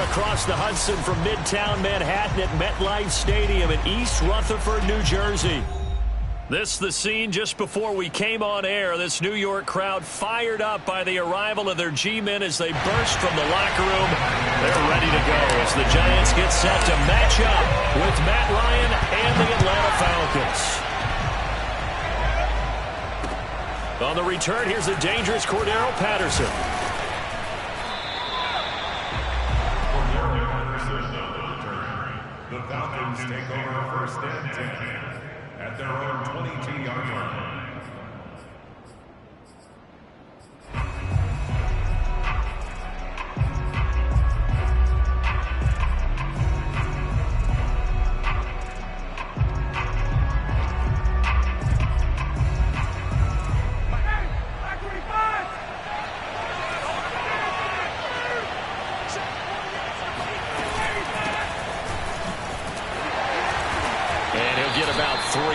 across the Hudson from Midtown Manhattan at MetLife Stadium in East Rutherford, New Jersey. This is the scene just before we came on air. This New York crowd fired up by the arrival of their G-men as they burst from the locker room. They're ready to go as the Giants get set to match up with Matt Ryan and the Atlanta Falcons. On the return, here's the dangerous Cordarrelle Patterson. The Falcons take over first and 10 at their own 22-yard line.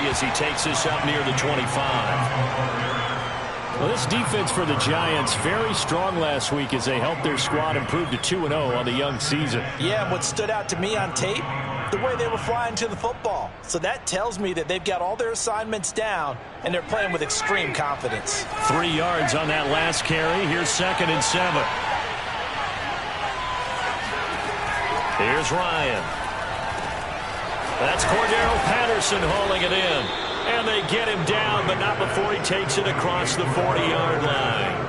As he takes this up near the 25. Well, this defense for the Giants very strong last week as they helped their squad improve to 2-0 on the young season. Yeah, and what stood out to me on tape, the way they were flying to the football. So that tells me that they've got all their assignments down and they're playing with extreme confidence. 3 yards on that last carry. Here's 2nd and 7. Here's Ryan. That's Cordarrelle Patterson hauling it in. And they get him down, but not before he takes it across the 40-yard line.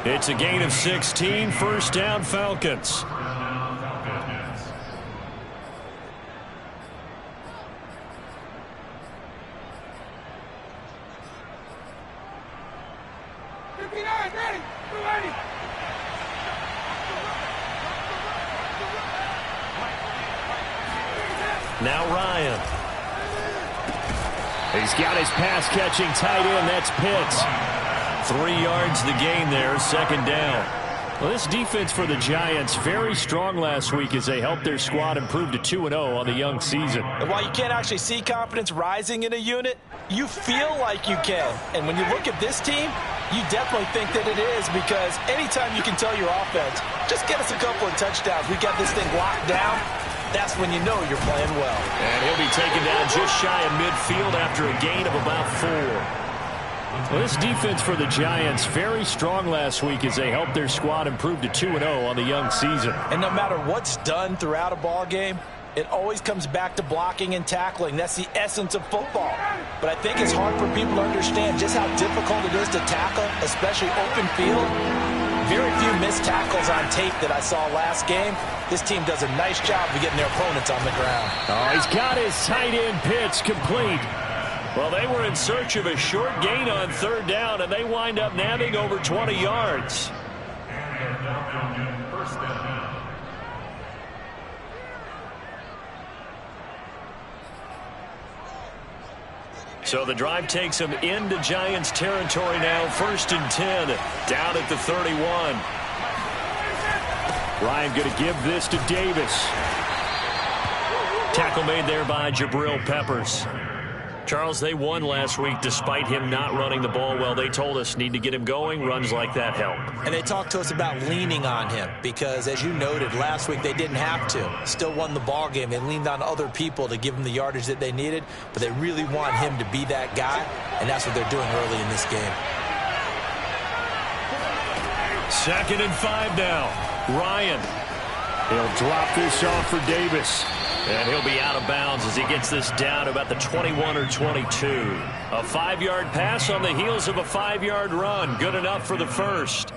It's a gain of 16, first down Falcons. Now Ryan. He's got his pass-catching tight end. That's Pitts. 3 yards the gain there, 2nd down. Well, this defense for the Giants very strong last week as they helped their squad improve to 2-0 on the young season. And while you can't actually see confidence rising in a unit, you feel like you can. And when you look at this team, you definitely think that it is, because anytime you can tell your offense, just get us a couple of touchdowns, we got this thing locked down, that's when you know you're playing well. And he'll be taken down just shy of midfield after a gain of about 4. Well, this defense for the Giants very strong last week as they helped their squad improve to 2-0 on the young season. And no matter what's done throughout a ball game, it always comes back to blocking and tackling. That's the essence of football. But I think it's hard for people to understand just how difficult it is to tackle, especially open field. Very few missed tackles on tape that I saw last game. This team does a nice job of getting their opponents on the ground. Oh, he's got his tight end Pitts complete. Well, they were in search of a short gain on 3rd down, and they wind up nabbing over 20 yards. So the drive takes them into Giants territory now. 1st and 10, down at the 31. Ryan going to give this to Davis. Tackle made there by Jabril Peppers. Charles, they won last week despite him not running the ball well. They told us need to get him going. Runs like that help. And they talked to us about leaning on him because, as you noted, last week they didn't have to. Still won the ball game. They leaned on other people to give them the yardage that they needed, but they really want him to be that guy, and that's what they're doing early in this game. 2nd and 5 now. Ryan. He'll drop this off for Davis. And he'll be out of bounds as he gets this down about the 21 or 22. A 5-yard pass on the heels of a 5-yard run. Good enough for the first.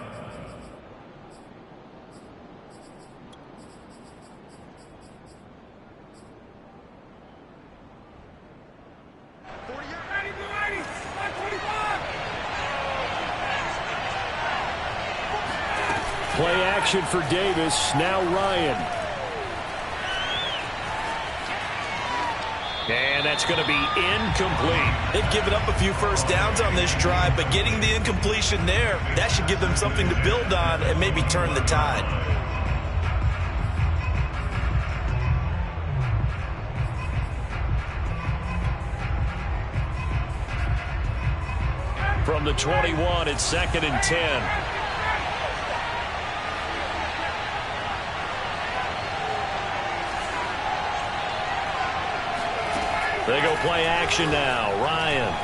Play action for Davis. Now Ryan. And that's going to be incomplete. They've given up a few first downs on this drive, but getting the incompletion there, that should give them something to build on and maybe turn the tide. From the 21, it's 2nd and 10. They go play action now. Ryan.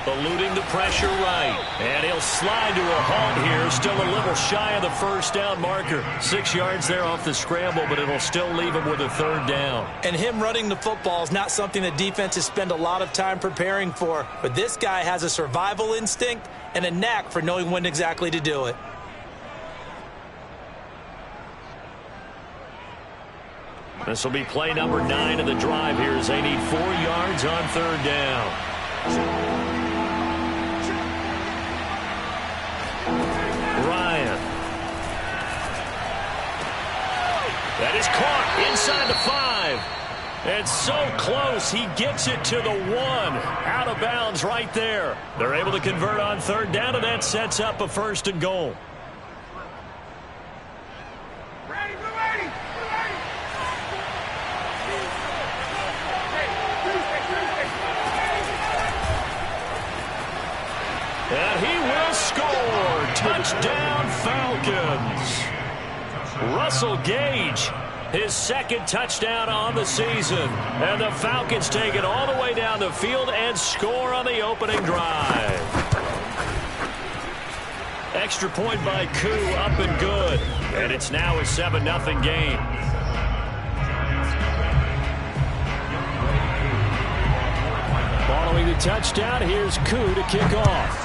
Eluding the pressure right. And he'll slide to a halt here. Still a little shy of the first down marker. 6 yards there off the scramble, but it'll still leave him with a third down. And him running the football is not something that defenses spend a lot of time preparing for. But this guy has a survival instinct and a knack for knowing when exactly to do it. This will be play number 9 of the drive here as they need 4 yards on third down. Ryan. That is caught inside the 5. It's so close. He gets it to the 1. Out of bounds right there. They're able to convert on third down, and that sets up a first and goal. And he will score. Touchdown, Falcons. Russell Gage, his second touchdown on the season. And the Falcons take it all the way down the field and score on the opening drive. Extra point by Koo, up and good. And it's now a 7-0 game. Following the touchdown, here's Koo to kick off.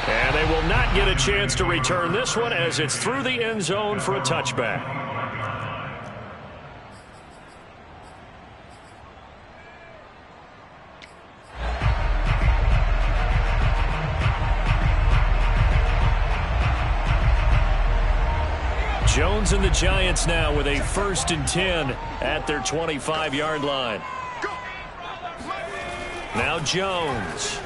And they will not get a chance to return this one as it's through the end zone for a touchback. Jones and the Giants now with a 1st and 10 at their 25-yard line. Now Jones.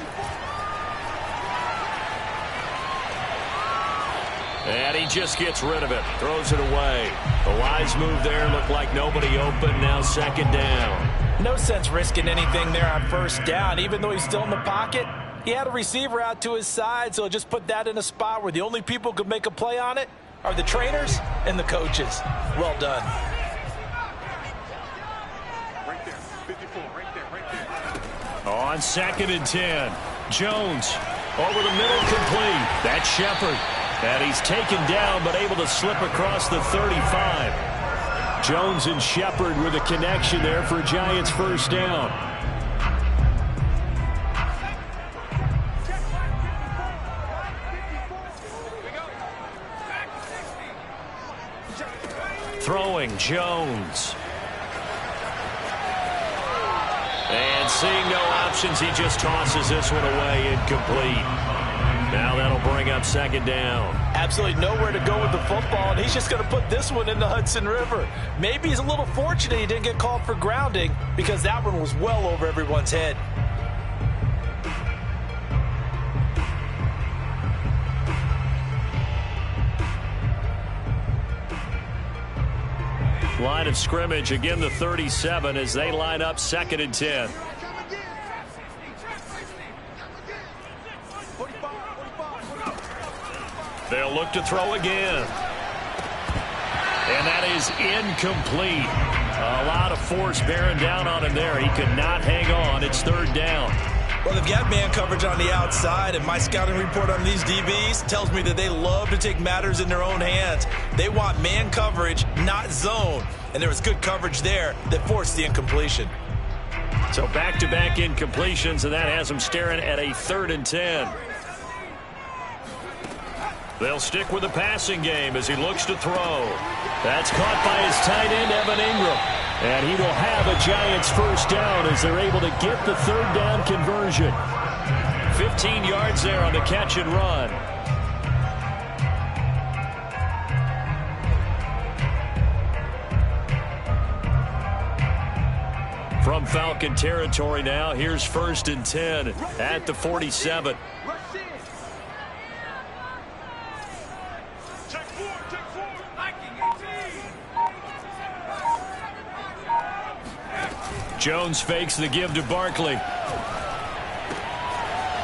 And he just gets rid of it. Throws it away. The wise move there. Looked like nobody open. Now second down. No sense risking anything there on first down. Even though he's still in the pocket, he had a receiver out to his side, so just put that in a spot where the only people who could make a play on it are the trainers and the coaches. Well done. Right there. 54. Right there. On 2nd and 10. Jones over the middle, complete. That's Shepard. And he's taken down but able to slip across the 35. Jones and Shepard with a connection there for Giants first down. Throwing Jones. And seeing no options, he just tosses this one away, incomplete. Now that'll bring up second down. Absolutely nowhere to go with the football, and he's just going to put this one in the Hudson River. Maybe he's a little fortunate he didn't get called for grounding because that one was well over everyone's head. Line of scrimmage, again the 37 as they line up 2nd and 10. They'll look to throw again. And that is incomplete. A lot of force bearing down on him there. He could not hang on. It's third down. Well, they've got man coverage on the outside, and my scouting report on these DBs tells me that they love to take matters in their own hands. They want man coverage, not zone. And there was good coverage there that forced the incompletion. So back-to-back incompletions, and that has him staring at a 3rd and 10. They'll stick with the passing game as he looks to throw. That's caught by his tight end, Evan Ingram. And he will have a Giants first down as they're able to get the third down conversion. 15 yards there on the catch and run. From Falcon territory now, here's 1st and 10 at the 47. Jones fakes the give to Barkley.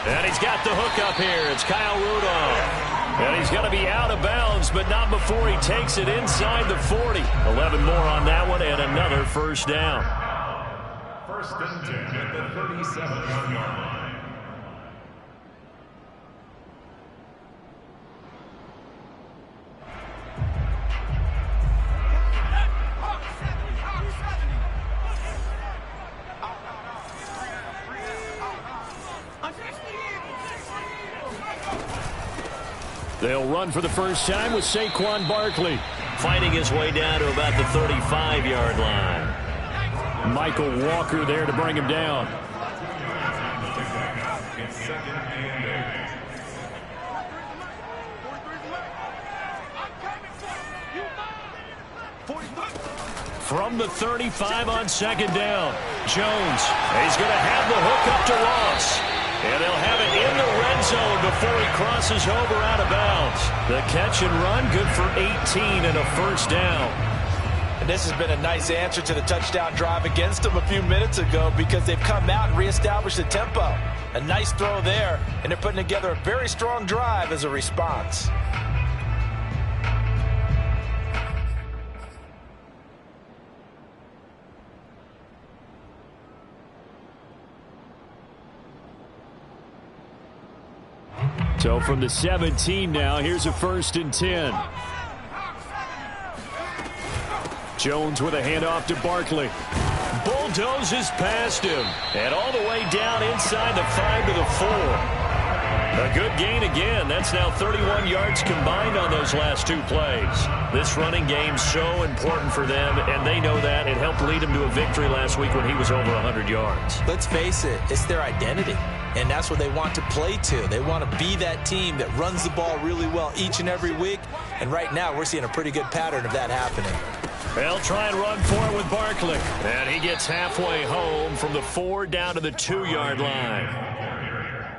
And he's got the hook up here. It's Kyle Rudolph. And he's going to be out of bounds, but not before he takes it inside the 40. 11 more on that one and another first down. First and 10 at the 37-yard line. They'll run for the first time with Saquon Barkley, fighting his way down to about the 35-yard line. Michael Walker there to bring him down. It's second and 8. From the 35 on second down, Jones. He's going to have the hook up to Ross. And they'll have it in the red zone before he crosses over out of bounds. The catch and run, good for 18 and a first down. And this has been a nice answer to the touchdown drive against them a few minutes ago because they've come out and reestablished the tempo. A nice throw there, and they're putting together a very strong drive as a response. So from the 17 now, here's a first and 10. Jones with a handoff to Barkley. Bulldozes past him. And all the way down inside the 5 to the 4. A good gain again. That's now 31 yards combined on those last two plays. This running game's so important for them, and they know that. It helped lead them to a victory last week when he was over 100 yards. Let's face it, it's their identity. And that's what they want to play to. They want to be that team that runs the ball really well each and every week. And right now, we're seeing a pretty good pattern of that happening. They'll try and run for it with Barkley. And he gets halfway home from the 4 down to the 2-yard line.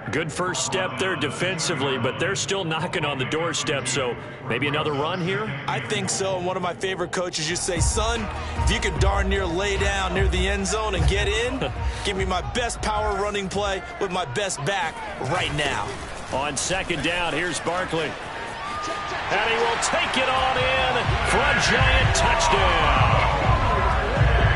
Good first step there defensively, but they're still knocking on the doorstep, so maybe another run here? I think so, and one of my favorite coaches used to say, son, if you could darn near lay down near the end zone and get in, give me my best power running play with my best back right now. On second down, here's Barkley. And he will take it on in for a giant touchdown.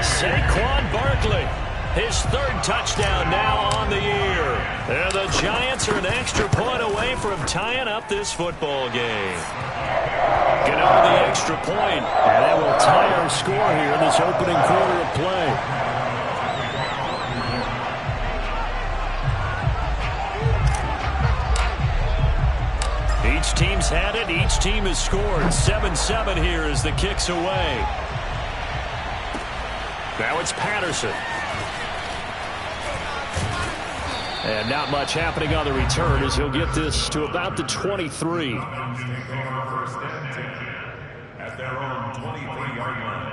Saquon Barkley. His 3rd touchdown now on the year. And the Giants are an extra point away from tying up this football game. Get over the extra point, and that will tie our score here in this opening quarter of play. Each team's had it. Each team has scored. 7-7 here as the kick's away. Now it's Patterson. And not much happening on the return as he'll get this to about the 23. First and 10 at their own 23-yard line.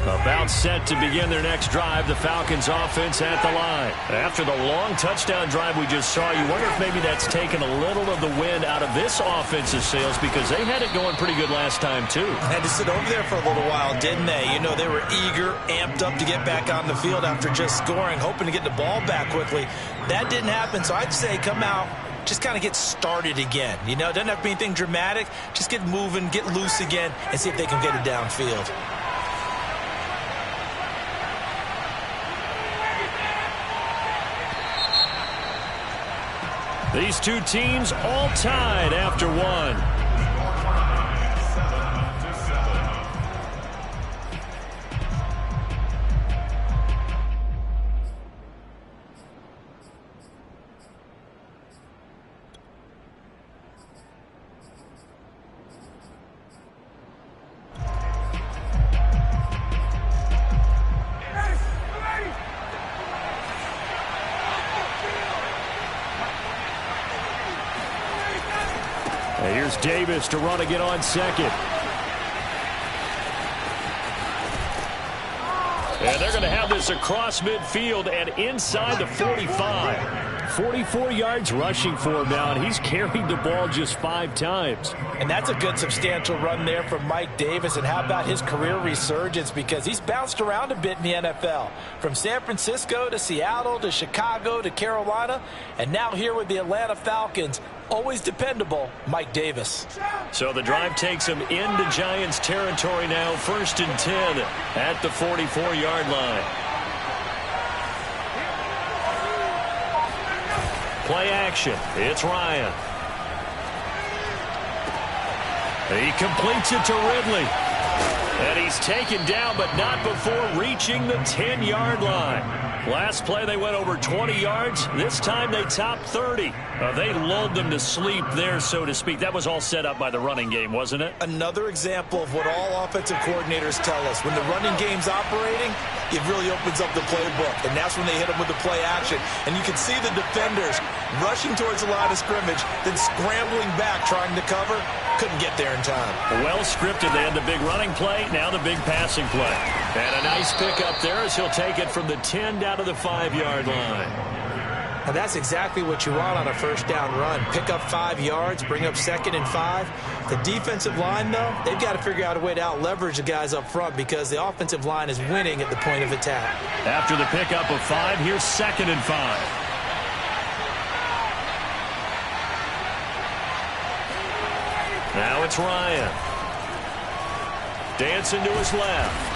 About set to begin their next drive, the Falcons offense at the line. After the long touchdown drive we just saw, you wonder if maybe that's taken a little of the wind out of this offensive sails because they had it going pretty good last time too. Had to sit over there for a little while, didn't they? You know, they were eager, amped up to get back on the field after just scoring, hoping to get the ball back quickly. That didn't happen, so I'd say come out, just kind of get started again. You know, it doesn't have to be anything dramatic. Just get moving, get loose again, and see if they can get it downfield. These two teams all tied after one. Here's Davis to run again on second. And they're going to have this across midfield and inside the 45. 44 yards rushing for him now, and he's carried the ball just 5 times. And that's a good substantial run there from Mike Davis. And how about his career resurgence? Because he's bounced around a bit in the NFL. From San Francisco to Seattle to Chicago to Carolina. And now here with the Atlanta Falcons. Always dependable, Mike Davis. So the drive takes him into Giants territory now. 1st and 10 at the 44-yard line. Play action. It's Ryan. He completes it to Ridley. And he's taken down, but not before reaching the 10-yard line. Last play, they went over 20 yards. This time, they topped 30. They lulled them to sleep there, so to speak. That was all set up by the running game, wasn't it? Another example of what all offensive coordinators tell us. When the running game's operating, it really opens up the playbook. And that's when they hit them with the play action. And you can see the defenders rushing towards the line of scrimmage, then scrambling back, trying to cover. Couldn't get there in time. Well scripted. They had the big running play, now the big passing play. And a nice pick up there as he'll take it from the 10 down to the 5-yard line. And that's exactly what you want on a first down run. Pick up 5 yards, bring up 2nd and 5. The defensive line, though, they've got to figure out a way to out-leverage the guys up front because the offensive line is winning at the point of attack. After the pickup of 5, here's 2nd and 5. Now it's Ryan. Dancing to his left.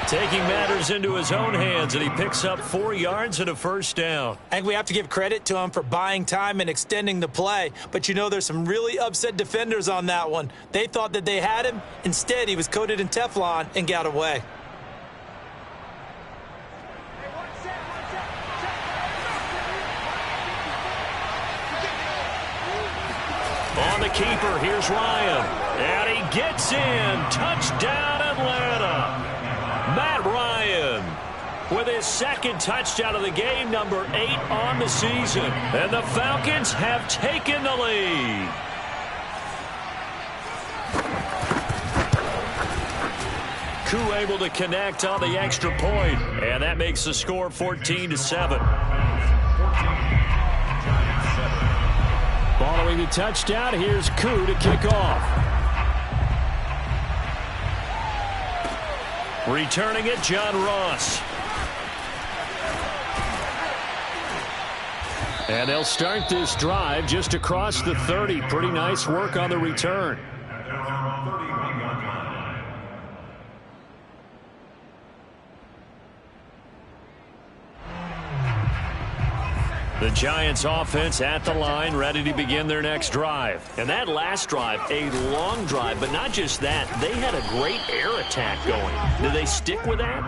Taking matters into his own hands, and he picks up 4 yards and a first down. I think we have to give credit to him for buying time and extending the play. But, you know, there's some really upset defenders on that one. They thought that they had him. Instead, he was coated in Teflon and got away. On the keeper, here's Ryan. And he gets in. Touchdown, Atlanta. Matt Ryan with his 2nd touchdown of the game, number 8 on the season. And the Falcons have taken the lead. Koo able to connect on the extra point, and that makes the score 14-7. Following the touchdown, here's Koo to kick off. Returning it, John Ross. And they'll start this drive just across the 30. Pretty nice work on the return. The Giants offense at the line, ready to begin their next drive. And that last drive, a long drive, but not just that. They had a great air attack going. Do they stick with that?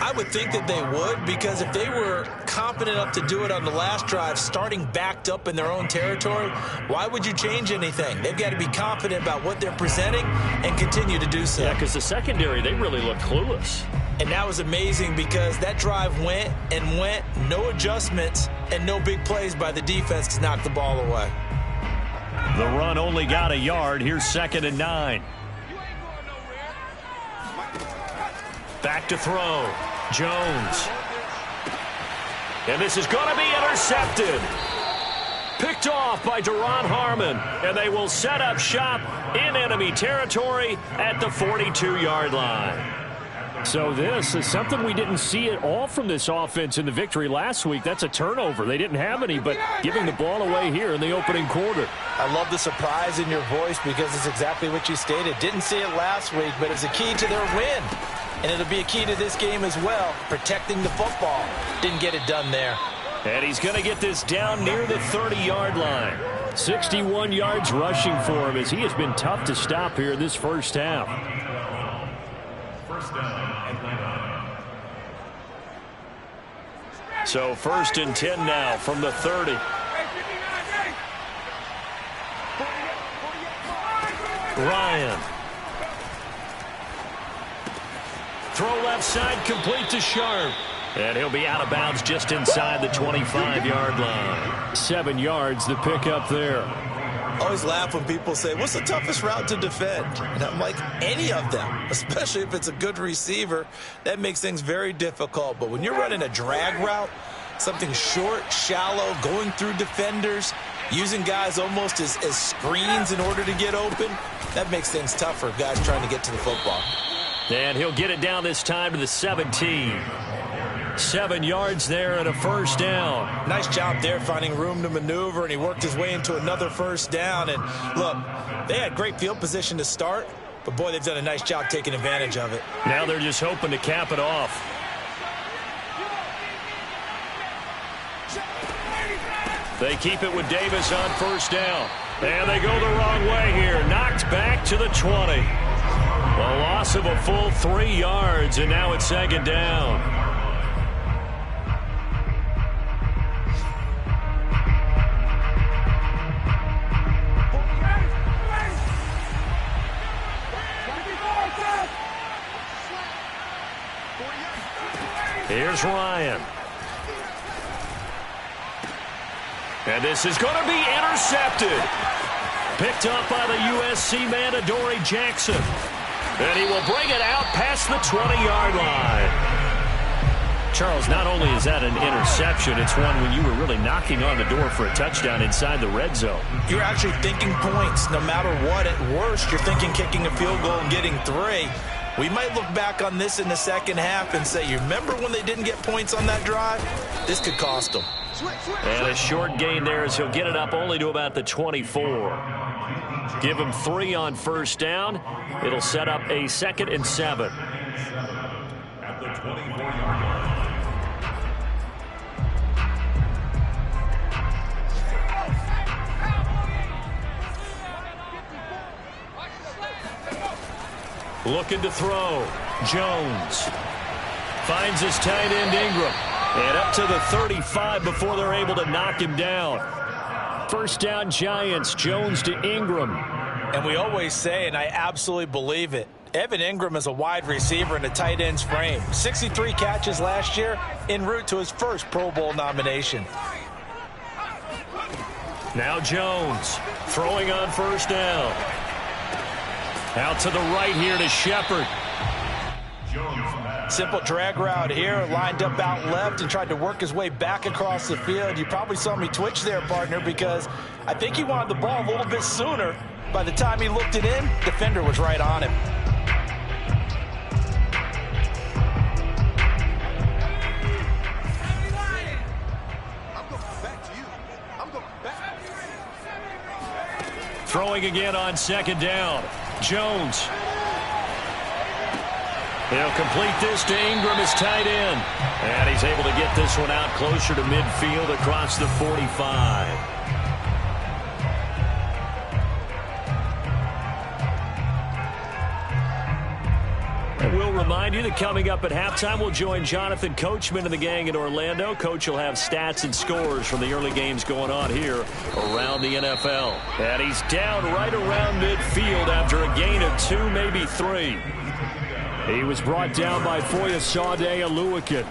I would think that they would, because if they were confident enough to do it on the last drive, starting backed up in their own territory, why would you change anything? They've got to be confident about what they're presenting and continue to do so. Yeah, because the secondary, they really looked clueless. And that was amazing because that drive went and went, no adjustments, and no big plays by the defense to knock the ball away. The run only got a yard. Here's 2nd and 9. Back to throw. Jones. And this is going to be intercepted. Picked off by Duron Harmon. And they will set up shop in enemy territory at the 42-yard line. So this is something we didn't see at all from this offense in the victory last week. That's a turnover. They didn't have any, but giving the ball away here in the opening quarter. I love the surprise in your voice because it's exactly what you stated. Didn't see it last week, but it's a key to their win. And it'll be a key to this game as well, protecting the football. Didn't get it done there. And he's going to get this down near the 30-yard line. 61 yards rushing for him as he has been tough to stop here in this first half. First down, Atlanta. So 1st and 10 now from the 30. Ryan. Throw left side, complete to Sharp. And he'll be out of bounds just inside the 25-yard line. 7 yards, the pickup there. I always laugh when people say, what's the toughest route to defend? And I'm like, any of them, especially if it's a good receiver. That makes things very difficult. But when you're running a drag route, Something short, shallow, going through defenders, using guys almost as screens in order to get open. That makes things tough for guys trying to get to the football. And he'll get it down this time to the 17. 7 yards there and a first down. Nice job there finding room to maneuver, and he worked his way into another first down. And look, they had great field position to start, but boy, they've done a nice job taking advantage of it. Now they're just hoping to cap it off. They keep it with Davis on first down. And they go the wrong way here. Knocked back to the 20. A loss of a full 3 yards, and now it's second down. Here's Ryan. And this is going to be intercepted. Picked up by the USC man, Adoree Jackson. And he will bring it out past the 20-yard line. Charles, not only is that an interception, it's one when you were really knocking on the door for a touchdown inside the red zone. You're actually thinking points. No matter what, at worst, you're thinking kicking a field goal and getting 3. We might look back on this in the second half and say, you remember when they didn't get points on that drive? This could cost them. And a short gain there as he'll get it up only to about the 24. Give him 3 on first down. It'll set up a 2nd and 7. At the 24-yard line. Looking to throw. Jones finds his tight end Ingram. And up to the 35 before they're able to knock him down. First down Giants. Jones to Ingram. And we always say, and I absolutely believe it, Evan Ingram is a wide receiver in a tight end's frame. 63 catches last year, en route to his first Pro Bowl nomination. Now Jones throwing on first down. Out to the right here to Shepard. Simple drag route here, lined up out left and tried to work his way back across the field. You probably saw me twitch there, partner, because I think he wanted the ball a little bit sooner. By the time he looked it in, defender was right on him. Throwing again on second down. Jones. He'll complete this to Ingram, his tight end. And he's able to get this one out closer to midfield across the 45. And we'll remind you that coming up at halftime, we'll join Jonathan Coachman and the gang in Orlando. Coach will have stats and scores from the early games going on here around the NFL. And he's down right around midfield after a gain of 2, maybe 3. He was brought down by Foyesade Oluwakin.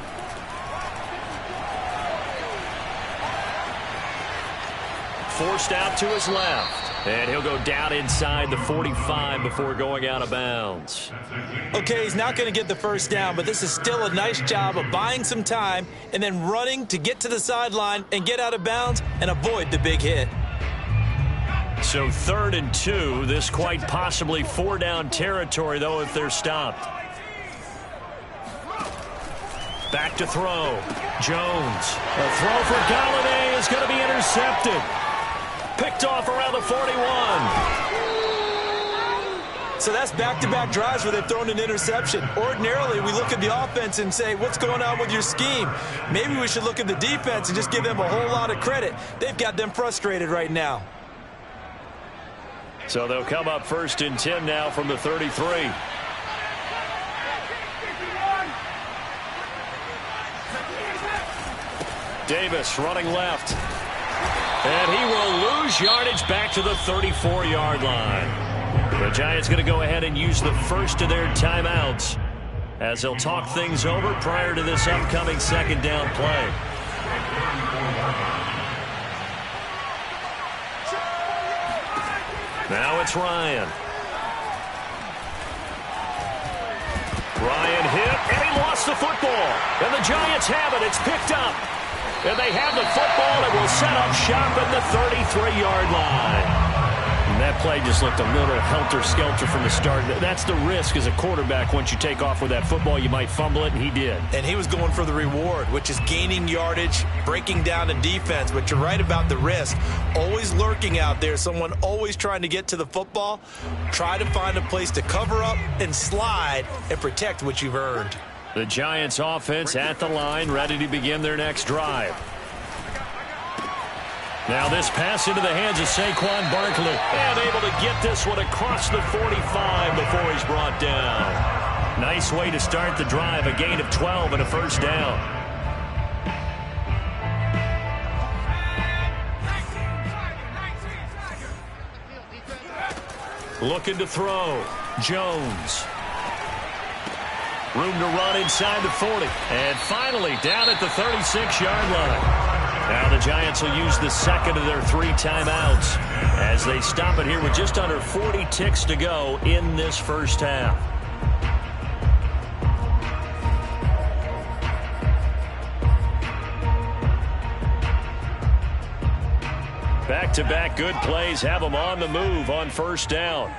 Forced out to his left. And he'll go down inside the 45 before going out of bounds. Okay, he's not going to get the first down, but this is still a nice job of buying some time and then running to get to the sideline and get out of bounds and avoid the big hit. So 3rd and 2. This quite possibly 4-down territory, though, if they're stopped. Back to throw. Jones. A throw for Golladay is going to be intercepted. Picked off around the 41. So that's back-to-back drives where they've thrown an interception. Ordinarily, we look at the offense and say, what's going on with your scheme? Maybe we should look at the defense and just give them a whole lot of credit. They've got them frustrated right now. So they'll come up 1st and 10 now from the 33. Davis running left. And he will lose yardage back to the 34-yard line. The Giants going to go ahead and use the first of their timeouts as they'll talk things over prior to this upcoming 2nd down play. Now it's Ryan. Ryan hit, and he lost the football. And the Giants have it. It's picked up. And they have the football and will set up shop at the 33-yard line. And that play just looked a little helter-skelter from the start. That's the risk as a quarterback. Once you take off with that football, you might fumble it, and he did. And he was going for the reward, which is gaining yardage, breaking down the defense. But you're right about the risk. Always lurking out there, someone always trying to get to the football. Try to find a place to cover up and slide and protect what you've earned. The Giants offense at the line, ready to begin their next drive. Now this pass into the hands of Saquon Barkley. And able to get this one across the 45 before he's brought down. Nice way to start the drive. A gain of 12 and a first down. Looking to throw. Jones. Room to run inside the 40. And finally down at the 36-yard line. Now the Giants will use the second of their 3 timeouts as they stop it here with just under 40 ticks to go in this first half. Back-to-back good plays have them on the move on first down.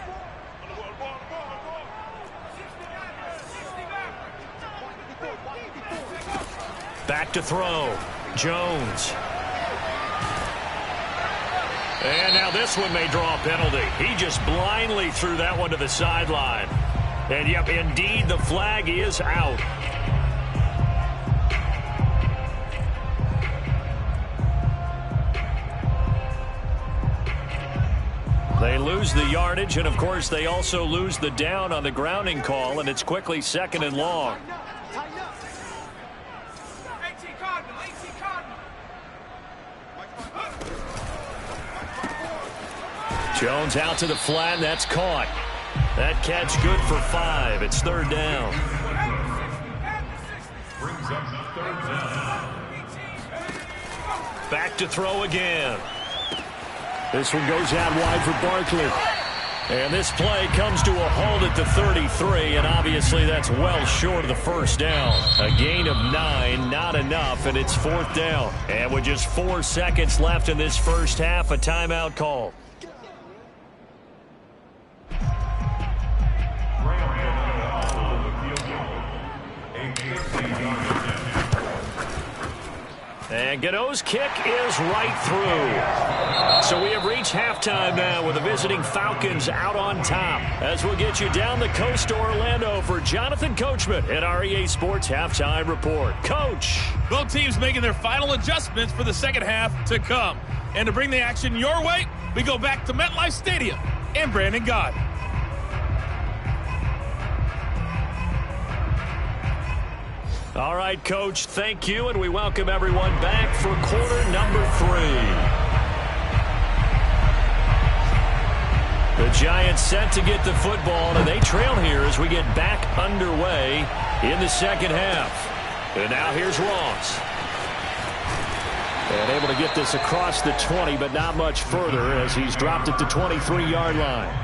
Back to throw. Jones. And now this one may draw a penalty. He just blindly threw that one to the sideline. And yep, indeed, the flag is out. They lose the yardage, and of course they also lose the down on the grounding call, and it's quickly second and long. Jones out to the flat, and that's caught. That catch good for 5. It's third down. Back to throw again. This one goes out wide for Barkley. And this play comes to a halt at the 33, and obviously that's well short of the first down. A gain of 9, not enough, and it's fourth down. And with just 4 seconds left in this first half, a timeout call. And Gano's kick is right through. So we have reached halftime now with the visiting Falcons out on top. As we'll get you down the coast to Orlando for Jonathan Coachman at our EA Sports Halftime Report. Coach. Both teams making their final adjustments for the second half to come. And to bring the action your way, we go back to MetLife Stadium and Brandon Gaudin. All right, Coach, thank you, and we welcome everyone back for quarter number 3. The Giants set to get the football, and they trail here as we get back underway in the second half. And now here's Ross. And able to get this across the 20, but not much further as he's dropped at the 23-yard line.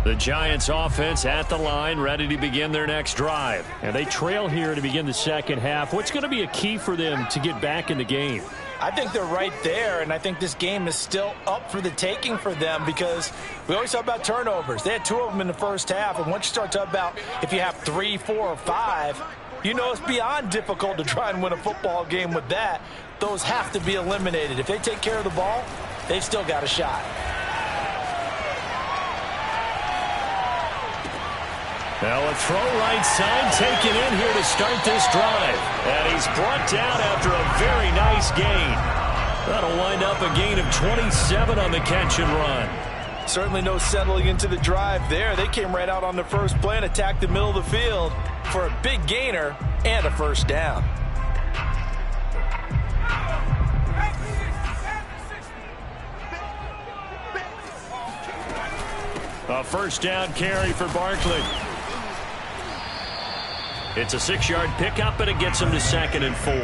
The Giants offense at the line, ready to begin their next drive. And they trail here to begin the second half. What's going to be a key for them to get back in the game? I think they're right there, and I think this game is still up for the taking for them because we always talk about turnovers. They had 2 of them in the first half, and once you start talking about if you have 3, 4, or 5, you know it's beyond difficult to try and win a football game with that. Those have to be eliminated. If they take care of the ball, they've still got a shot. Now a throw right side taken in here to start this drive. And he's brought down after a very nice gain. That'll wind up a gain of 27 on the catch and run. Certainly no settling into the drive there. They came right out on the first play and attacked the middle of the field for a big gainer and a first down. A first down carry for Barkley. It's a 6-yard pickup, and it gets him to 2nd and 4.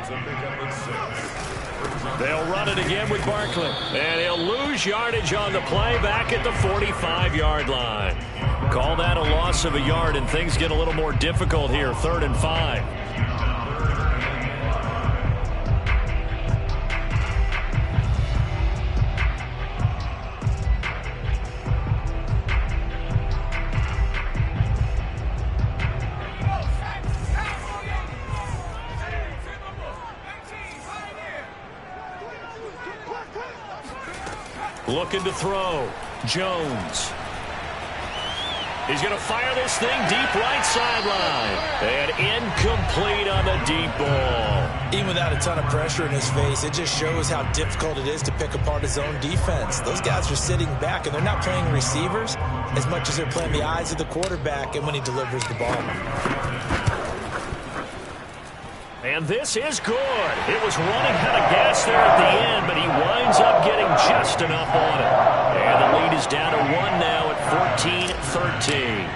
to pick up its 6th. They'll run it again with Barkley. And he'll lose yardage on the play back at the 45-yard line. Call that a loss of a yard, and things get a little more difficult here. 3rd and 5. Looking to throw. Jones. He's going to fire this thing deep right sideline. And incomplete on the deep ball. Even without a ton of pressure in his face, it just shows how difficult it is to pick apart his own defense. Those guys are sitting back, and they're not playing receivers as much as they're playing the eyes of the quarterback and when he delivers the ball. And this is good. It was running out of gas there at the end, but he winds up getting just enough on it. And the lead is down to 1 now at 14-13.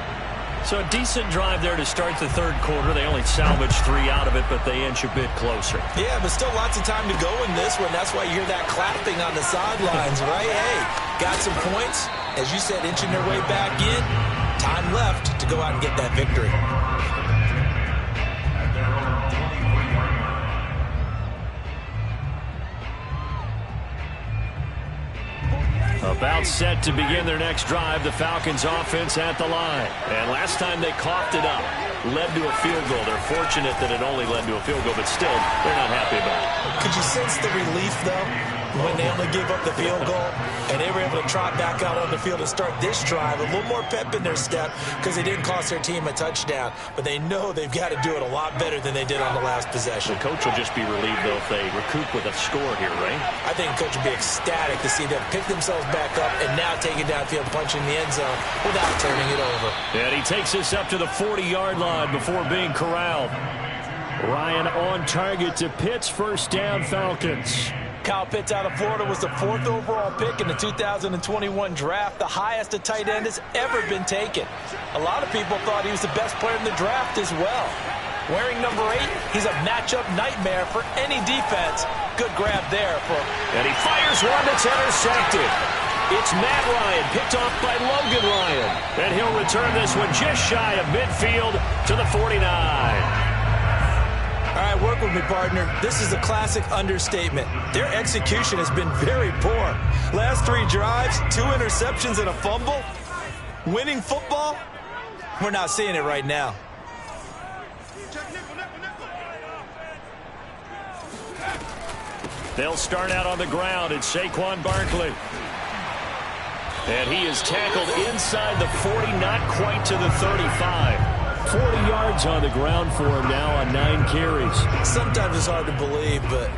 So a decent drive there to start the 3rd quarter. They only salvaged 3 out of it, but they inch a bit closer. Yeah, but still lots of time to go in this one. That's why you hear that clapping on the sidelines, right? Hey, got some points. As you said, inching their way back in. Time left to go out and get that victory. About set to begin their next drive, the Falcons offense at the line. And last time they coughed it up, led to a field goal. They're fortunate that it only led to a field goal, but still, they're not happy about it. Could you sense the relief, though, when they only gave up the field goal and they were able to trot back out on the field and start this drive? A little more pep in their step because they didn't cost their team a touchdown, but they know they've got to do it a lot better than they did on the last possession. The coach will just be relieved, though, if they recoup with a score here, right? I think the coach will be ecstatic to see them pick themselves back up and now take it downfield, punching the end zone without turning it over. And he takes us up to the 40-yard line before being corralled. Ryan on target to Pitts, 1st down, Falcons. Kyle Pitts out of Florida was the 4th overall pick in the 2021 draft, the highest a tight end has ever been taken. A lot of people thought he was the best player in the draft as well. Wearing number 8, he's a matchup nightmare for any defense. Good grab there for him. And he fires one that's intercepted. It's Matt Ryan, picked off by Logan Ryan. And he'll return this one just shy of midfield to the 49. All right, work with me, partner. This is a classic understatement. Their execution has been very poor. Last 3 drives, 2 interceptions and a fumble. Winning football? We're not seeing it right now. They'll start out on the ground. It's Saquon Barkley. And he is tackled inside the 40, not quite to the 35. 40 yards on the ground for him now on 9 carries. Sometimes it's hard to believe, but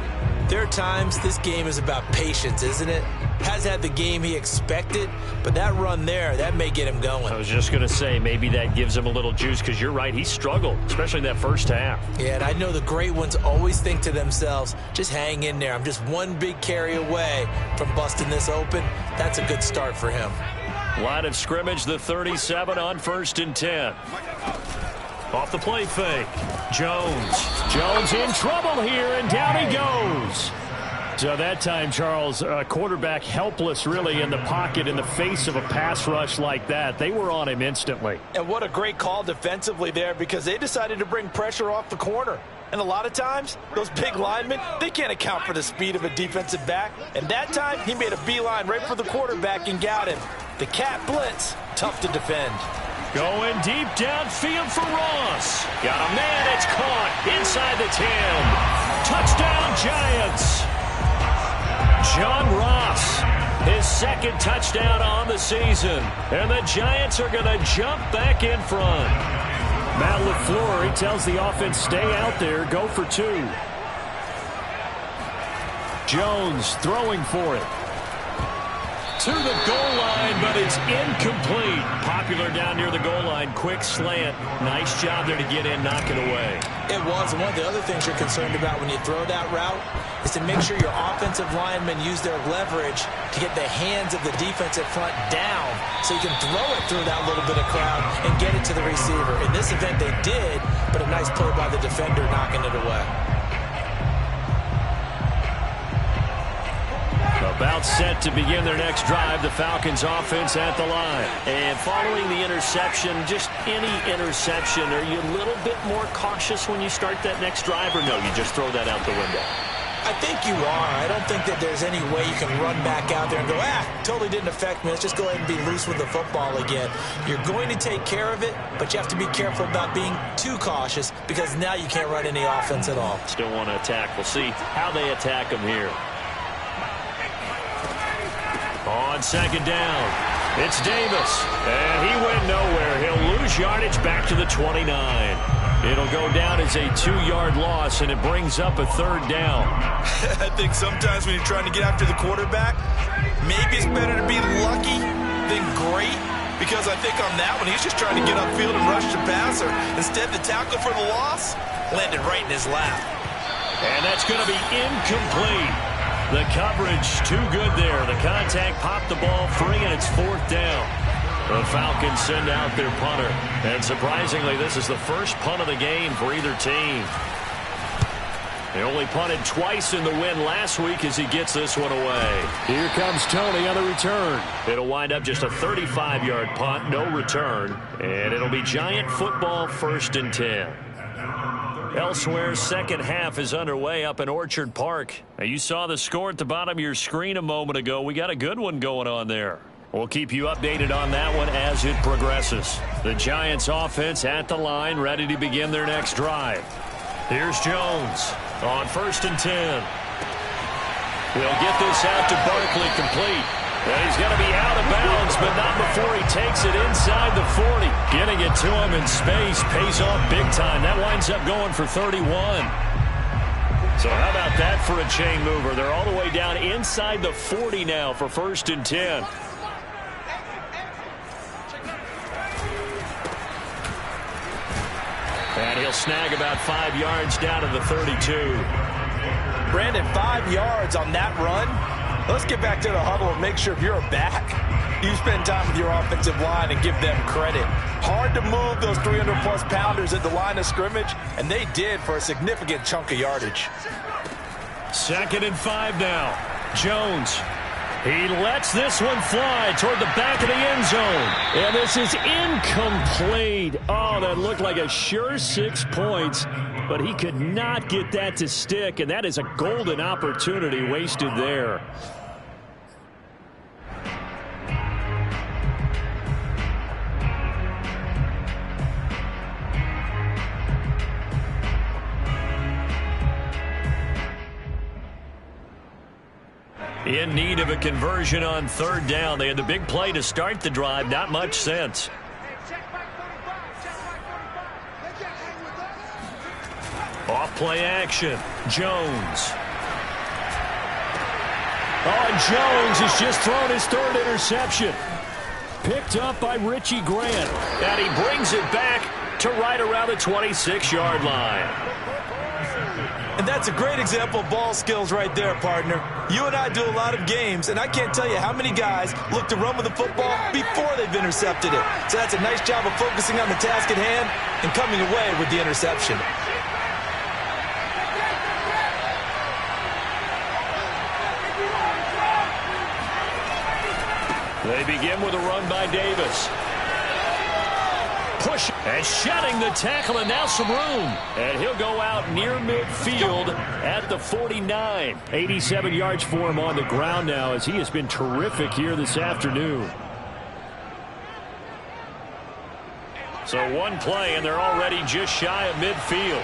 there are times this game is about patience, isn't it? Has had the game he expected, but that run there, that may get him going. I was just going to say, maybe that gives him a little juice, because you're right, he struggled, especially in that first half. Yeah, and I know the great ones always think to themselves, just hang in there. I'm just one big carry away from busting this open. That's a good start for him. Line of scrimmage, the 37 on 1st and 10. Off the play fake. Jones in trouble here, and down he goes. So that time, Charles, quarterback helpless really in the pocket in the face of a pass rush like that. They were on him instantly. And what a great call defensively there, because they decided to bring pressure off the corner. And a lot of times, those big linemen, they can't account for the speed of a defensive back. And that time, he made a beeline right for the quarterback and got him. The cat blitz, tough to defend. Going deep downfield for Ross. Got a man, it's caught inside the 10. Touchdown, Giants. John Ross, his 2nd touchdown on the season. And the Giants are going to jump back in front. Matt LaFleur, he tells the offense, stay out there, go for 2. Jones throwing for it. To the goal line, but it's incomplete. Popular down near the goal line. Quick slant. Nice job there to get in, knock it away. It was. One of the other things you're concerned about when you throw that route is to make sure your offensive linemen use their leverage to get the hands of the defensive front down so you can throw it through that little bit of crowd and get it to the receiver. In this event, they did, but a nice play by the defender knocking it away. About set to begin their next drive, the Falcons offense at the line. And following the interception, just any interception, are you a little bit more cautious when you start that next drive, or no, you just throw that out the window? I think you are. I don't think that there's any way you can run back out there and go, totally didn't affect me. Let's just go ahead and be loose with the football again. You're going to take care of it, but you have to be careful about being too cautious because now you can't run any offense at all. Still want to attack. We'll see how they attack them here. On second down, it's Davis. And he went nowhere. He'll lose yardage back to the 29. It'll go down as a 2-yard loss, and it brings up a third down. I think sometimes when you're trying to get after the quarterback, maybe it's better to be lucky than great, because I think on that one, he's just trying to get upfield and rush the passer. Instead, the tackle for the loss landed right in his lap. And that's going to be incomplete. The coverage too good there. The contact popped the ball free, and it's fourth down. The Falcons send out their punter. And surprisingly, this is the first punt of the game for either team. They only punted twice in the win last week as he gets this one away. Here comes Tony on the return. It'll wind up just a 35-yard punt, no return. And it'll be Giant football, 1st and 10. Elsewhere, second half is underway up in Orchard Park. Now, you saw the score at the bottom of your screen a moment ago. We got a good one going on there. We'll keep you updated on that one as it progresses. The Giants offense at the line, ready to begin their next drive. Here's Jones on 1st and 10. He'll get this out to Barkley, complete. And he's going to be out of bounds, but not before he takes it inside the 40. Getting it to him in space pays off big time. That winds up going for 31. So how about that for a chain mover? They're all the way down inside the 40 now for 1st and 10. And he'll snag about 5 yards down to the 32. Brandon, 5 yards on that run. Let's get back to the huddle and make sure if you're back, you spend time with your offensive line and give them credit. Hard to move those 300-plus pounders at the line of scrimmage, and they did for a significant chunk of yardage. 2nd and 5 now. Jones. He lets this one fly toward the back of the end zone. And this is incomplete. Oh, that looked like a sure 6 points, but he could not get that to stick, and that is a golden opportunity wasted there. In need of a conversion on 3rd down. They had the big play to start the drive. Not much sense. Off play action. Jones. Oh, and Jones has just thrown his 3rd interception. Picked up by Richie Grant. And he brings it back to right around the 26-yard line. And that's a great example of ball skills right there, partner. You and I do a lot of games, and I can't tell you how many guys look to run with the football before they've intercepted it. So that's a nice job of focusing on the task at hand and coming away with the interception. They begin with a run by Davis. Push and shedding the tackle, and now some room. And he'll go out near midfield at the 49. 87 yards for him on the ground now, as he has been terrific here this afternoon. So one play, and they're already just shy of midfield.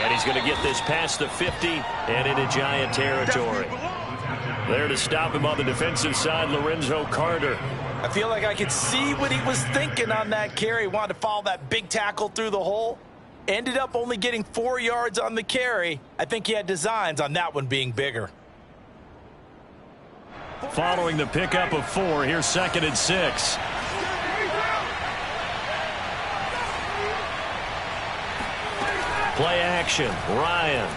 He's going to get this past the 50 and into Giant territory. There to stop him on the defensive side, Lorenzo Carter. I feel like I could see what he was thinking on that carry. Wanted to follow that big tackle through the hole. Ended up only getting 4 yards on the carry. I think he had designs on that one being bigger. Following the pickup of 4, here's 2nd and 6. Play action, Ryan.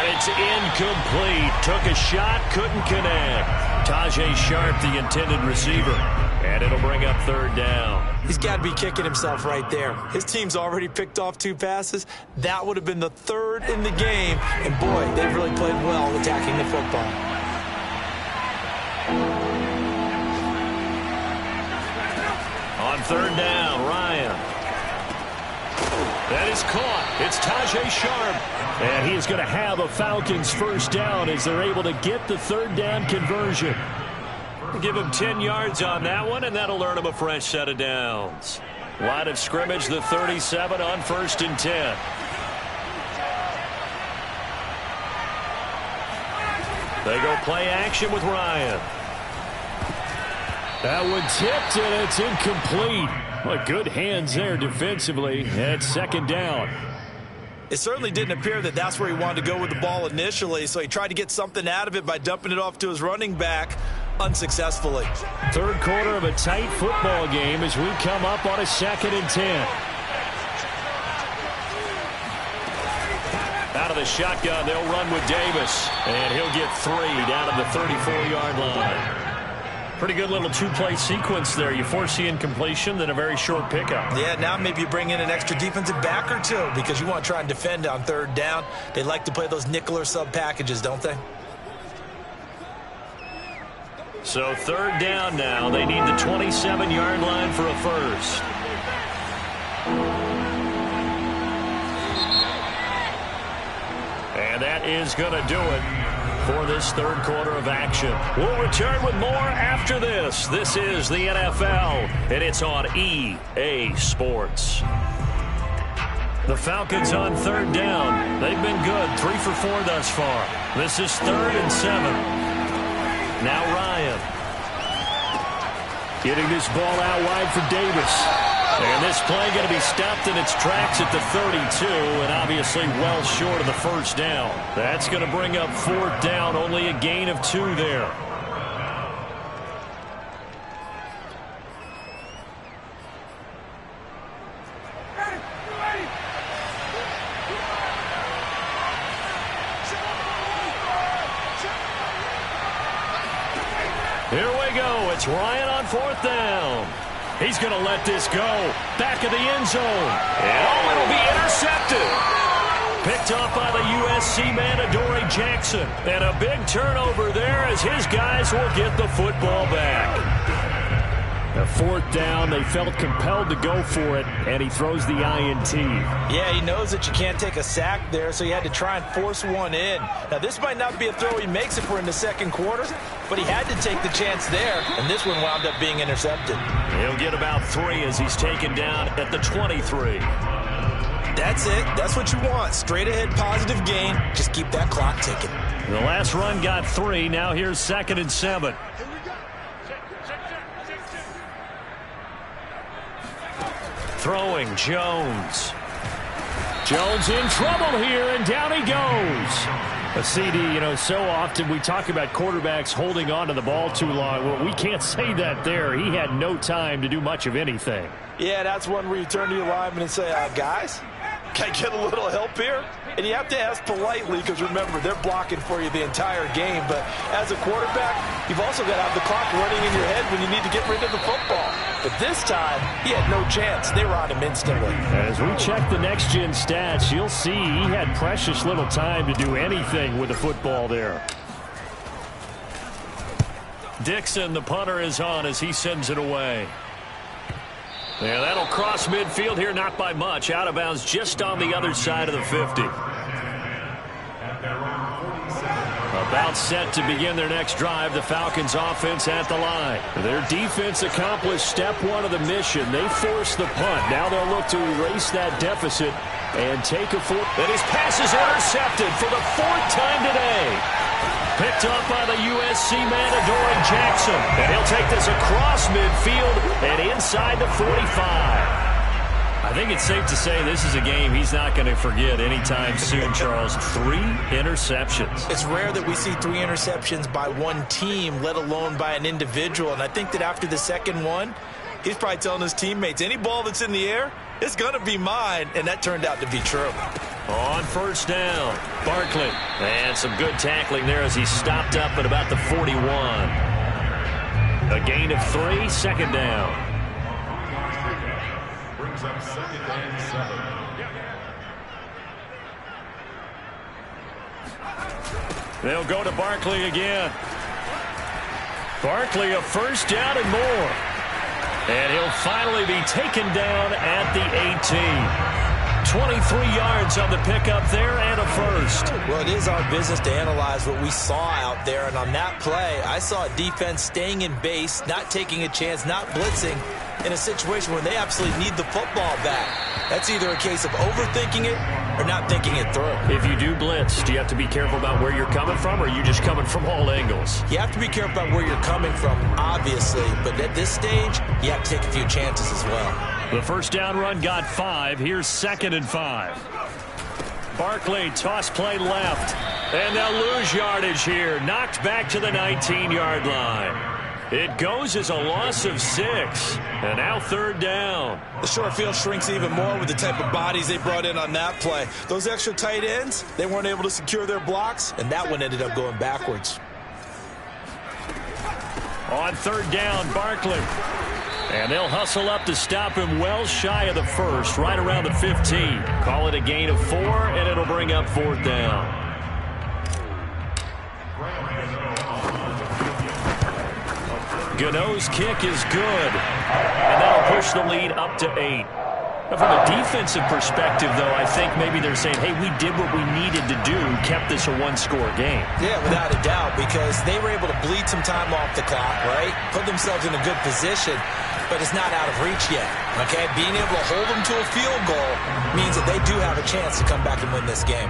And it's incomplete. Took a shot, couldn't connect. Tajae Sharpe, the intended receiver. And it'll bring up third down. He's got to be kicking himself right there. His team's already picked off 2 passes. That would have been the 3rd in the game. And, boy, they've really played well attacking the football. On third down, Ryan. That is caught. It's Tajae Sharpe. And he is going to have a Falcons first down as they're able to get the third down conversion. Give him 10 yards on that one, and that'll earn him a fresh set of downs. Line of scrimmage, the 37 on 1st and 10. They go play action with Ryan. That one tipped, and it's incomplete. Well, good hands there defensively at 2nd down. It certainly didn't appear that that's where he wanted to go with the ball initially, so he tried to get something out of it by dumping it off to his running back unsuccessfully. Third quarter of a tight football game as we come up on a 2nd and 10. Out of the shotgun, they'll run with Davis, and he'll get 3 down to the 34-yard line. Pretty good little 2-play sequence there. You force the incompletion, then a very short pickup. Yeah, now maybe you bring in an extra defensive back or 2 because you want to try and defend on 3rd down. They like to play those nickel or sub packages, don't they? So 3rd down now. They need the 27-yard line for a first. And that is going to do it for this 3rd quarter of action. We'll return with more after this. This is the NFL, and it's on EA Sports. The Falcons on 3rd down. They've been good, 3 for 4 thus far. This is 3rd and 7. Now Ryan. Getting this ball out wide for Davis. And this play going to be stopped in its tracks at the 32, and obviously well short of the first down. That's going to bring up 4th down, only a gain of 2 there. Here we go. It's Ryan on 4th down. He's going to let this go. Back of the end zone. And oh, it'll be intercepted. Picked off by the USC man, Adoree Jackson. And a big turnover there as his guys will get the football back. A 4th down, they felt compelled to go for it, and he throws the INT. Yeah, he knows that you can't take a sack there, so he had to try and force one in. Now, this might not be a throw he makes if we're in the 2nd quarter, but he had to take the chance there, and this one wound up being intercepted. He'll get about 3 as he's taken down at the 23. That's it. That's what you want. Straight ahead positive gain. Just keep that clock ticking. The last run got 3. Now here's 2nd and 7. Throwing Jones. Jones in trouble here, and down he goes. A CD, so often we talk about quarterbacks holding on to the ball too long. Well, we can't say that there. He had no time to do much of anything. Yeah, that's one where you turn to your lineman and say, guys, can I get a little help here? And you have to ask politely because, remember, they're blocking for you the entire game. But as a quarterback, you've also got to have the clock running in your head when you need to get rid of the football. But this time, he had no chance. They were on him instantly. As we check the next-gen stats, you'll see he had precious little time to do anything with the football there. Dixon, the punter, is on as he sends it away. Yeah, that'll cross midfield here, not by much. Out of bounds just on the other side of the 50. About set to begin their next drive, the Falcons offense at the line. Their defense accomplished step 1 of the mission. They forced the punt. Now they'll look to erase that deficit and take a foot. And his pass is intercepted for the 4th time today. Picked up by the USC man, Adoree Jackson. And he'll take this across midfield and inside the 45. I think it's safe to say this is a game he's not going to forget anytime soon, Charles. 3 interceptions. It's rare that we see 3 interceptions by one team, let alone by an individual. And I think that after the 2nd one, he's probably telling his teammates, any ball that's in the air, it's going to be mine. And that turned out to be true. On first down, Barkley. And some good tackling there as he stopped up at about the 41. A gain of 3, second down. Brings up second and 7. They'll go to Barkley again. Barkley a first down and more. And he'll finally be taken down at the 18. 23 yards on the pickup there and a first. Well, it is our business to analyze what we saw out there. And on that play, I saw a defense staying in base, not taking a chance, not blitzing in a situation where they absolutely need the football back. That's either a case of overthinking it or not thinking it through. If you do blitz, do you have to be careful about where you're coming from, or are you just coming from all angles? You have to be careful about where you're coming from, obviously. But at this stage, you have to take a few chances as well. The first down run got 5. Here's 2nd and 5. Barkley, toss play left. And they'll lose yardage here. Knocked back to the 19-yard line. It goes as a loss of 6. And now 3rd down. The short field shrinks even more with the type of bodies they brought in on that play. Those extra tight ends, they weren't able to secure their blocks, and that one ended up going backwards. On 3rd down, Barkley. And they'll hustle up to stop him well shy of the 1st, right around the 15. Call it a gain of 4, and it'll bring up 4th down. Gano's kick is good, and that'll push the lead up to 8. Now, from a defensive perspective, though, I think maybe they're saying, hey, we did what we needed to do, kept this a one-score game. Yeah, without a doubt, because they were able to bleed some time off the clock, right? Put themselves in a good position, but it's not out of reach yet, okay? Being able to hold them to a field goal means that they do have a chance to come back and win this game.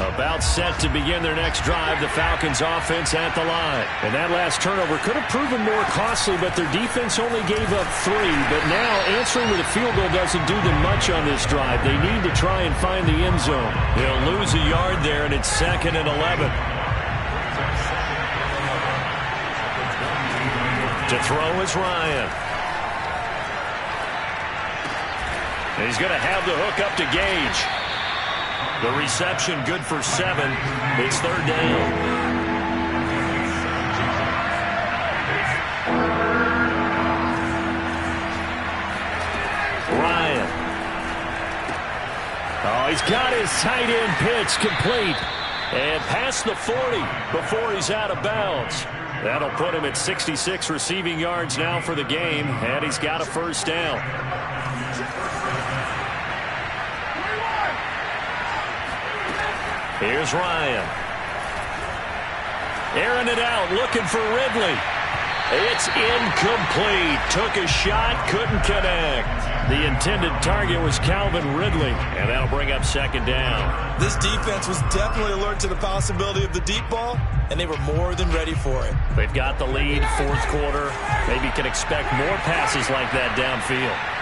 About set to begin their next drive, the Falcons offense at the line. And that last turnover could have proven more costly, but their defense only gave up 3. But now answering with a field goal doesn't do them much on this drive. They need to try and find the end zone. They'll lose a yard there, and it's 2nd and 11. To throw is Ryan. He's going to have the hook up to Gage. The reception good for 7. It's 3rd down. Ryan. Oh, he's got his tight end pitch complete. And past the 40 before he's out of bounds. That'll put him at 66 receiving yards now for the game. And he's got a first down. Here's Ryan. Airing it out, looking for Ridley. It's incomplete. Took a shot, couldn't connect. The intended target was Calvin Ridley, and that'll bring up 2nd down. This defense was definitely alert to the possibility of the deep ball, and they were more than ready for it. They've got the lead, 4th quarter. Maybe can expect more passes like that downfield.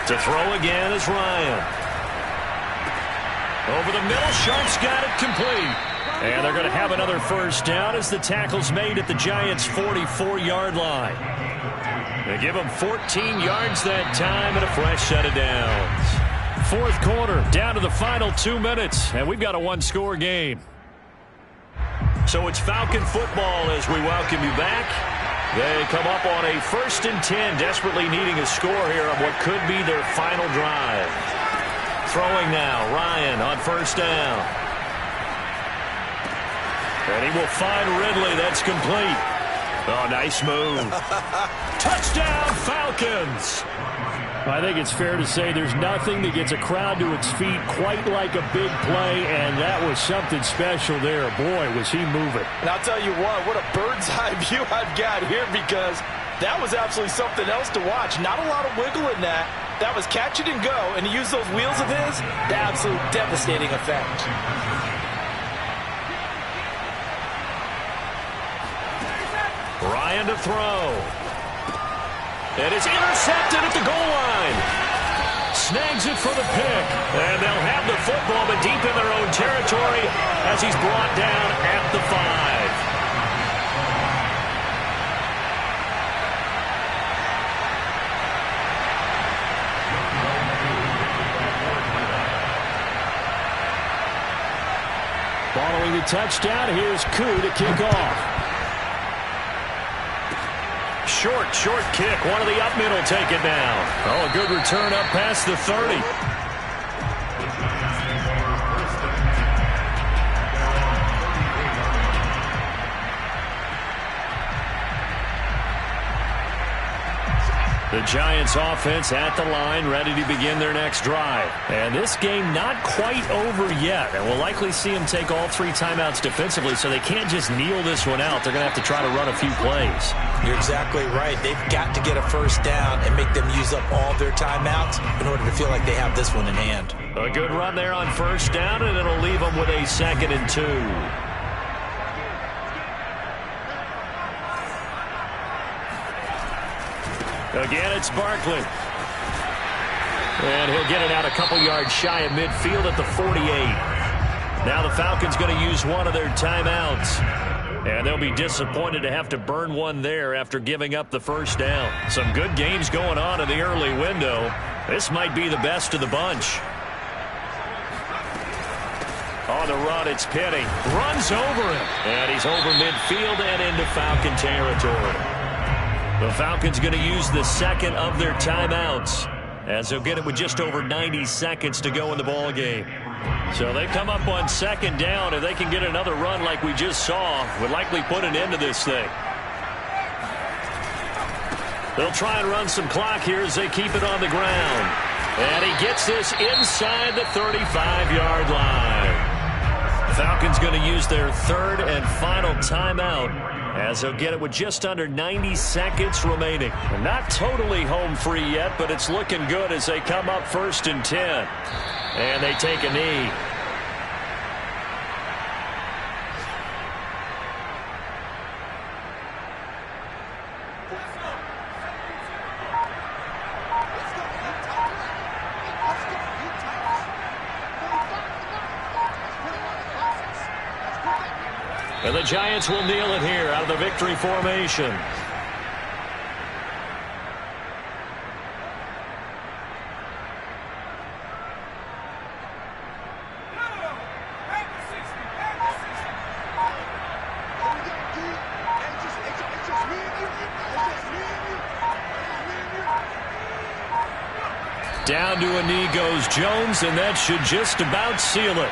To throw again is Ryan. Over the middle, Sharp's got it complete. And they're going to have another first down as the tackle's made at the Giants' 44-yard line. They give them 14 yards that time and a fresh set of downs. 4th quarter, down to the final 2 minutes, and we've got a one-score game. So it's Falcon football as we welcome you back. They come up on a 1st and 10, desperately needing a score here on what could be their final drive. Throwing now, Ryan on first down. And he will find Ridley. That's complete. Oh, nice move. Touchdown, Falcons. I think it's fair to say there's nothing that gets a crowd to its feet quite like a big play, and that was something special there. Boy, was he moving. And I'll tell you what a bird's eye view I've got here, because that was absolutely something else to watch. Not a lot of wiggle in that. That was catch it and go, and to use those wheels of his, the absolute devastating effect. Ryan to throw. And it's intercepted at the goal line. Snags it for the pick. And they'll have the football, but deep in their own territory as he's brought down at the 5. touchdown. Here's Koo to kick off. Short kick. One of the up middle take it down. Oh, a good return up past the 30. The Giants offense at the line, ready to begin their next drive. And this game not quite over yet. And we'll likely see them take all 3 timeouts defensively, so they can't just kneel this one out. They're going to have to try to run a few plays. You're exactly right. They've got to get a first down and make them use up all their timeouts in order to feel like they have this one in hand. A good run there on first down, and it'll leave them with a 2nd and 2. Again, it's Barkley. And he'll get it out a couple yards shy of midfield at the 48. Now the Falcons going to use one of their timeouts. And they'll be disappointed to have to burn one there after giving up the first down. Some good games going on in the early window. This might be the best of the bunch. On the run, it's Penny. Runs over him. And he's over midfield and into Falcon territory. The Falcons going to use the 2nd of their timeouts, as they'll get it with just over 90 seconds to go in the ball game. So they come up on 2nd down. If they can get another run like we just saw, would likely put an end to this thing. They'll try and run some clock here as they keep it on the ground. And he gets this inside the 35-yard line. Falcons going to use their 3rd and final timeout, as they'll get it with just under 90 seconds remaining. Not totally home free yet, but it's looking good as they come up 1st and 10. And they take a knee. And the Giants will kneel it here out of the victory formation. Down to a knee goes Jones, and that should just about seal it.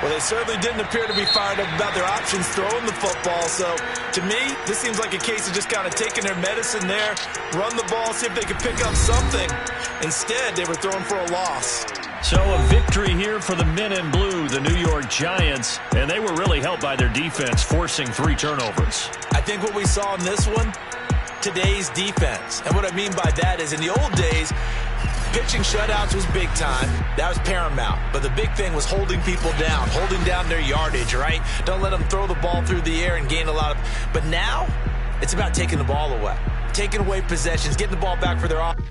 Well, they certainly didn't appear to be fired up about their options throwing the football. So, to me, this seems like a case of just kind of taking their medicine there, run the ball, see if they could pick up something. Instead, they were throwing for a loss. So a victory here for the men in blue, the New York Giants, and they were really helped by their defense, forcing 3 turnovers. I think what we saw in this one, today's defense. And what I mean by that is in the old days, pitching shutouts was big time. That was paramount. But the big thing was holding people down, holding down their yardage, right? Don't let them throw the ball through the air and gain a lot of... But now, it's about taking the ball away. Taking away possessions, getting the ball back for their offense.